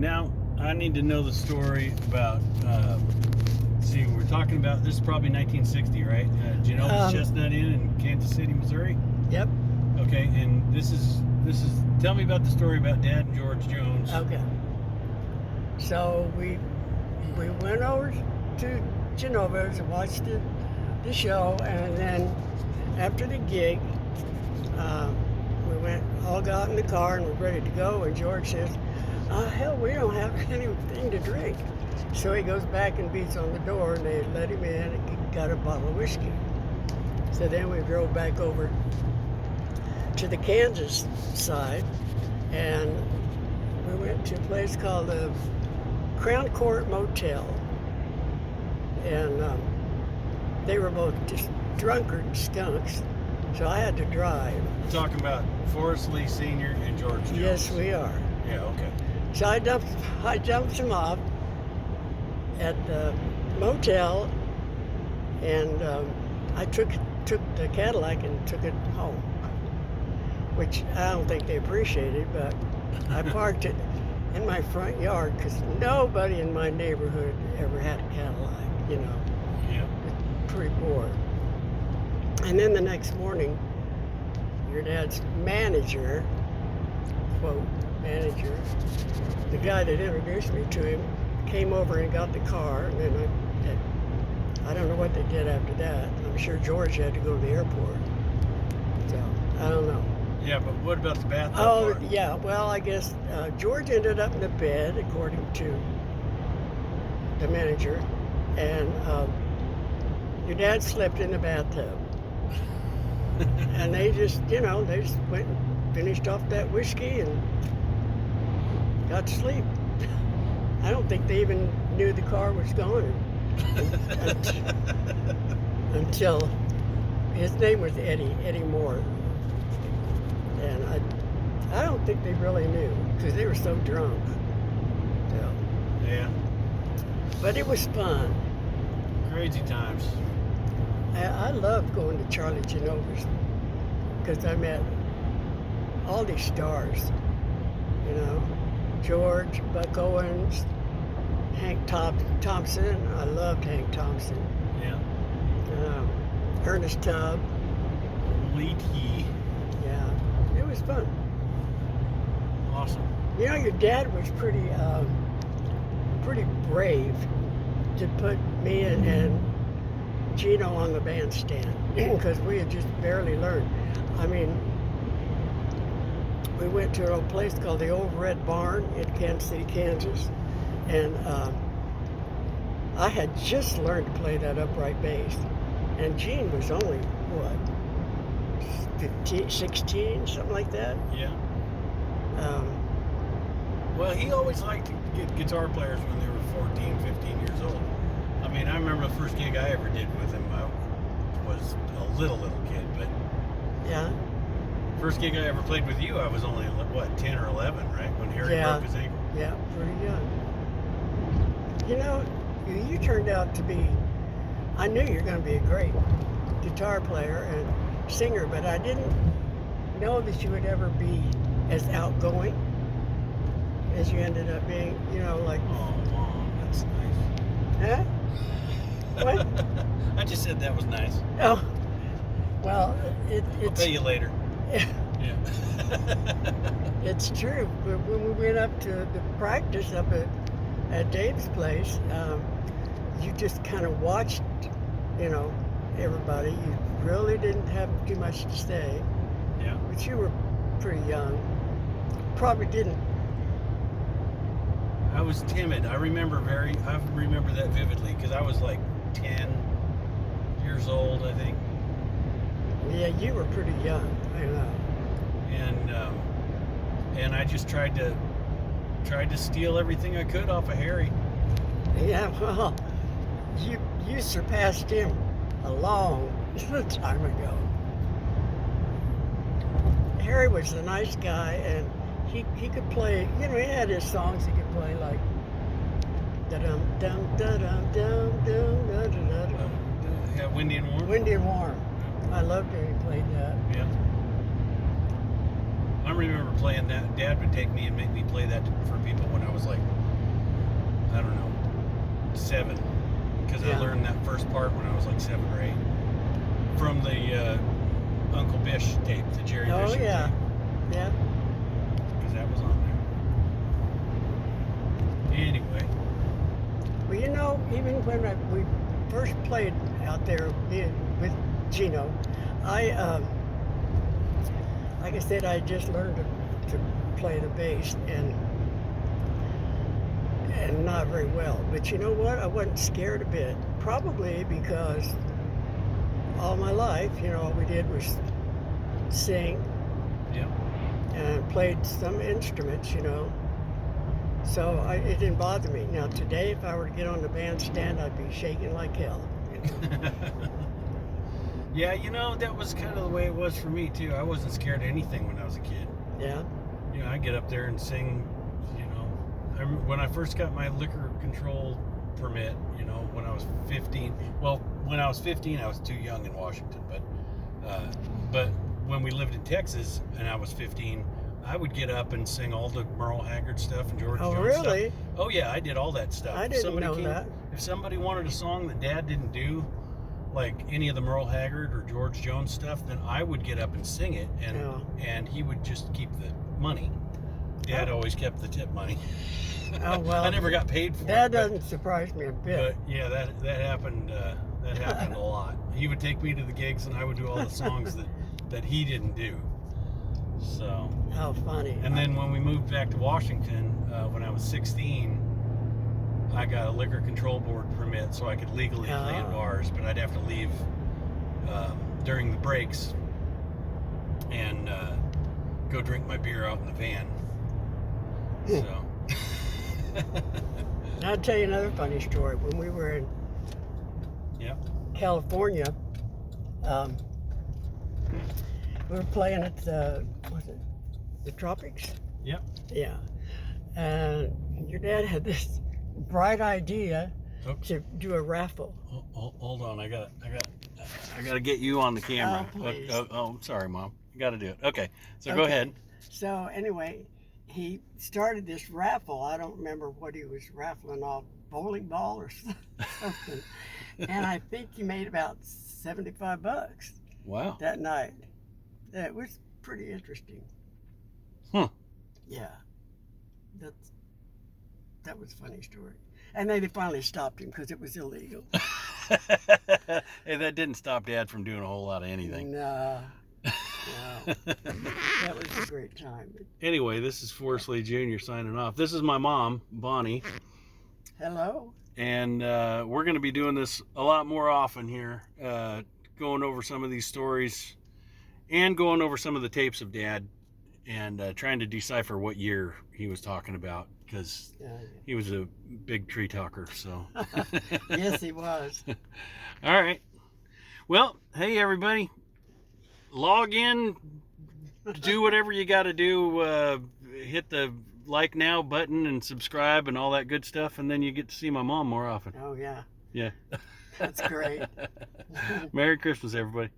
Now, I need to know the story about, see, we're talking about, this is probably 1960, right? Genovas Chestnut Inn in Kansas City, Missouri? Yep. Okay, and this is, tell me about the story about Dad and George Jones. Okay. So we went over to Genovas and watched the show, and then after the gig, we all got in the car and we're ready to go, and George says, hell, we don't have anything to drink. So he goes back and beats on the door, and they let him in and he got a bottle of whiskey. So then we drove back over to the Kansas side, and we went to a place called the Crown Court Motel. And they were both just drunkard skunks, so I had to drive. We're talking about Forrest Lee Sr. and George Jones. Yes, we are. Yeah, okay. So I dumped him off at the motel, and I took the Cadillac and took it home, which I don't think they appreciated, but I parked it in my front yard because nobody in my neighborhood ever had a Cadillac, you know. Yeah. It's pretty poor. And then the next morning, your dad's manager, quote, manager, the guy that introduced me to him, came over and got the car, and then I don't know what they did after that. I'm sure George had to go to the airport. So, I don't know. Yeah, but what about the bathtub Oh, part? yeah, well, I guess George ended up in the bed, according to the manager, and your dad slept in the bathtub. And they just, they just went and finished off that whiskey and got to sleep. I don't think they even knew the car was gone until his name was Eddie Moore. And I don't think they really knew because they were so drunk. So, Yeah. but it was fun. Crazy times. I loved going to Charlie Genovas because I met all these stars, George, Buck Owens, Hank Thompson. I loved Hank Thompson. Yeah. Ernest Tubb. Lee T. Yeah, it was fun. Awesome. Your dad was pretty brave to put me and Gino on the bandstand because we had just barely learned. I mean, we went to an old place called the Old Red Barn in Kansas City, Kansas, and I had just learned to play that upright bass, and Gene was only, what, 15, 16, something like that? Yeah. Well, he always liked to get guitar players when they were 14, 15 years old. I mean, I remember the first gig I ever did with him, I was a little kid, but yeah. First gig I ever played with you, I was only, what, 10 or 11, right? When Harry broke his ankle. Yeah, pretty young. You turned out to be, I knew you were going to be a great guitar player and singer, but I didn't know that you would ever be as outgoing as you ended up being, like... Oh, Mom, that's nice. Huh? What? I just said that was nice. Oh, well, I'll pay you later. Yeah. Yeah. It's true. When we went up to the practice up at Dave's place, you just kind of watched, everybody. You really didn't have too much to say. Yeah. But you were pretty young. Probably didn't. I was timid. I remember that vividly because I was like 10 years old, I think. Yeah, you were pretty young. I know. And I just tried to steal everything I could off of Harry. Yeah, well, you surpassed him a long time ago. Harry was a nice guy, and he could play. He had his songs he could play like da dum dum da dum dum dum da da da. Yeah, Windy and Warm. Windy and Warm. I loved when he played that. Yeah. I remember playing that. Dad would take me and make me play that for people when I was like 7, because Yeah. I learned that first part when I was like 7 or 8 from the Uncle Bish tape, the Jerry Oh, Bishop yeah. tape, Yeah. because that was on there. Anyway, Well, you know, even when we first played out there with Gino, like I said, I just learned to play the bass and not very well. But you know what? I wasn't scared a bit. Probably because all my life, you know, all we did was sing yeah. and played some instruments, you know. So it didn't bother me. Now today, if I were to get on the bandstand, I'd be shaking like hell. Yeah, you know, that was kind of the way it was for me too. I wasn't scared of anything when I was a kid. Yeah. You know, I get up there and sing. You know, when I first got my liquor control permit, you know, when I was 15. Well, when I was 15, I was too young in Washington, but when we lived in Texas and I was 15, I would get up and sing all the Merle Haggard stuff and George Jones really? stuff. Oh yeah, I did all that stuff. I didn't know that. If somebody wanted a song that Dad didn't do, like any of the Merle Haggard or George Jones stuff, then I would get up and sing it, and he would just keep the money. Dad always kept the tip money. Oh well. I never got paid for it. That doesn't surprise me a bit. But yeah, that happened. That happened a lot. He would take me to the gigs, and I would do all the songs that he didn't do. So. How funny. And then when we moved back to Washington, when I was 16, I got a liquor control board permit so I could legally play in bars, but I'd have to leave during the breaks and go drink my beer out in the van. So. I'll tell you another funny story. When we were in California, we were playing at the Tropics? Yep. Yeah. And your dad had this bright idea to do a raffle. Hold on, I gotta get you on the camera. Oh, please. Oh, sorry, Mom. You gotta do it. Okay, so go ahead. So anyway, he started this raffle. I don't remember what he was raffling off, bowling ball or something. And I think he made about $75 Wow. that night. That was pretty interesting. Huh. Yeah. That was a funny story. And then they finally stopped him because it was illegal. Hey, that didn't stop Dad from doing a whole lot of anything. No. That was a great time. Anyway, this is Forrest Lee Jr. signing off. This is my mom, Bonnie. Hello. And we're going to be doing this a lot more often here, going over some of these stories and going over some of the tapes of Dad and trying to decipher what year he was talking about, because he was a big tree talker. So Yes, he was. All right. Well, hey, everybody. Log in, do whatever you got to do. Hit the like now button and subscribe and all that good stuff, and then you get to see my mom more often. Oh, yeah. Yeah. That's great. Merry Christmas, everybody.